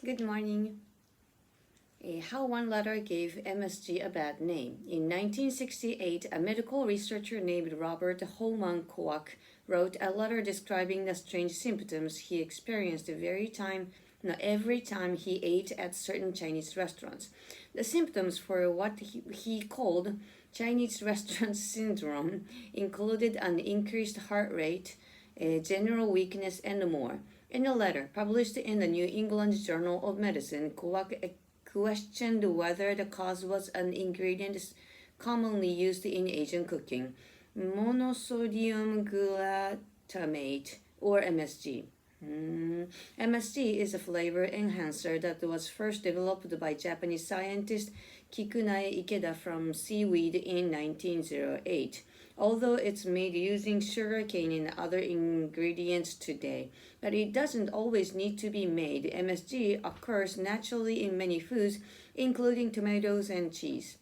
Good morning. How one letter gave MSG a bad name. In 1968, a medical researcher named Robert Holman Koch wrote a letter describing the strange symptoms he experienced every time he ate at certain Chinese restaurants. The symptoms for what he called Chinese restaurant syndrome included an increased heart rate, general weakness, and more. In a letter published in the New England Journal of Medicine, Koch questioned whether the cause was an ingredient commonly used in Asian cooking, monosodium glutamate, or MSG. MSG is a flavor enhancer that was first developed by Japanese scientist Kikunae Ikeda from seaweed in 1908. Although it's made using sugarcane and other ingredients today, but it doesn't always need to be made. MSG occurs naturally in many foods, including tomatoes and cheese.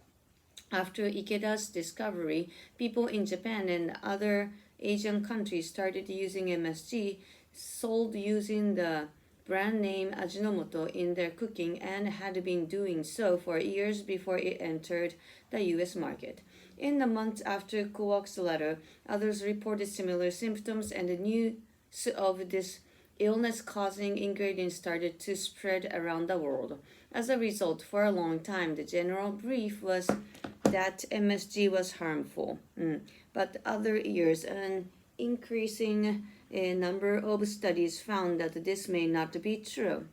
After Ikeda's discovery, people in Japan and other Asian countries started using MSG, sold using the brand name Ajinomoto in their cooking, and had been doing so for years before it entered the US market. In the months after Koch's letter, others reported similar symptoms, and the news of this illness-causing ingredient started to spread around the world. As a result, for a long time, the general belief was that MSG was harmful. But other years, an increasing number of studies found that this may not be true.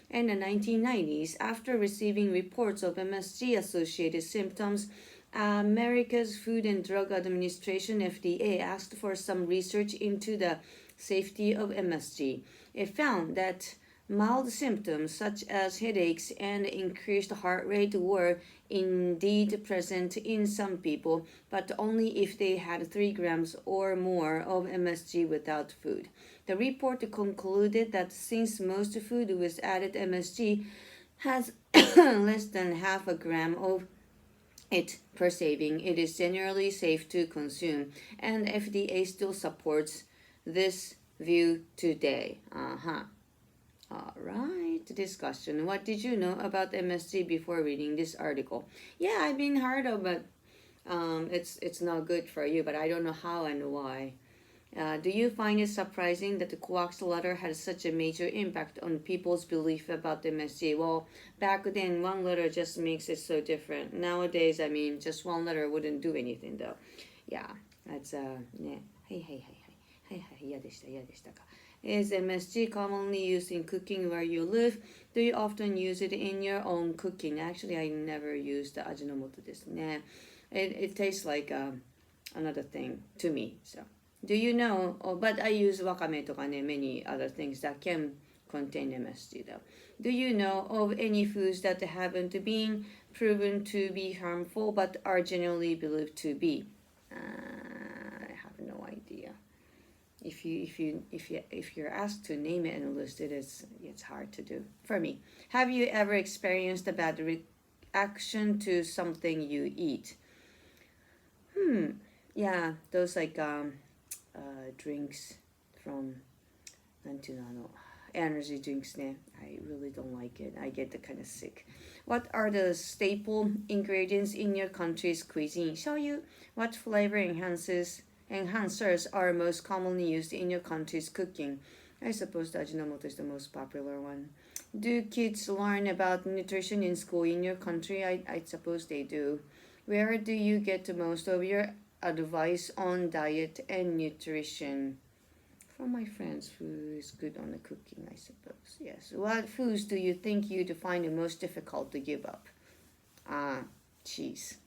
In the 1990s, after receiving reports of MSG-associated symptoms, America's Food and Drug Administration (FDA) asked for some research into the safety of MSG. It found that mild symptoms such as headaches and increased heart rate were indeed present in some people, but only if they had 3 grams or more of MSG without food. The report concluded that since most food with added MSG has less than half a gram of it per serving, it is generally safe to consume, and FDA still supports this view today. Alright, discussion. What did you know about MSG before reading this article? Yeah, I've been heard of it. It's not good for you, but I don't know how and why. Do you find it surprising that the Koch's letter had such a major impact on people's belief about the MSG? Well, back then, one letter just makes it so different. Nowadays, I mean, just one letter wouldn't do anything, though. Yeah, that's, yeah. Hey, 嫌でしたか. Is MSG commonly used in cooking where you live? Do you often use it in your own cooking? Actually, I never used the Ajinomoto ですね. It tastes like another thing to me, so. Do you know, but I use wakame to many other things that can contain MSG though. Do you know of any foods that haven't been proven to be harmful but are generally believed to be? I have no idea. If you're asked to name it and list it, it's hard to do for me. Have you ever experienced a bad reaction to something you eat? Yeah, those like drinks from energy drinks. I really don't like it. I get kind of sick. What are the staple ingredients in your country's cuisine? Shoyu. What flavor enhancers are most commonly used in your country's cooking? I suppose the Ajinomoto is the most popular one. Do kids learn about nutrition in school in your country? I suppose they do. Where do you get most of your advice on diet and nutrition? From my friends who is good on the cooking, I suppose. Yes. What foods do you think you'd find the most difficult to give up? Cheese.